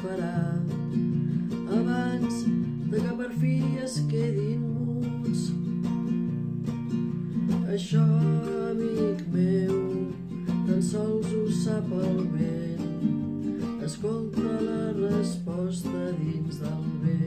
farà abans de que per fi es quedin muts. Això, amic meu, tan sols ho sap el vent. Escolta la resposta dins del vent.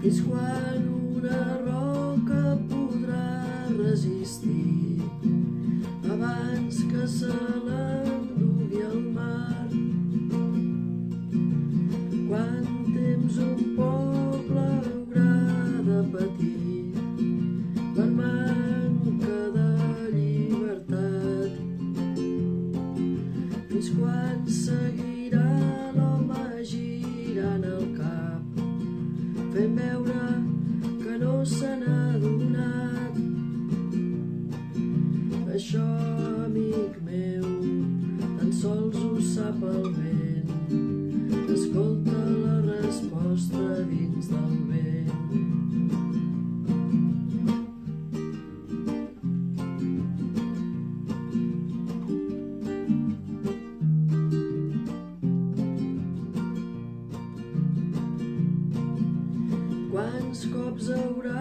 Fins quan una roca podrà resistir abans que se l'endugui el mar? Quant temps un poble haurà de patir per manca de llibertat? Fins quan seguirà l'home girant el cap, fent veure que no se n'ha adonat? Això, amic meu, tan sols ho sap el vent. Escolta la resposta dins del vent. Quants cops haurà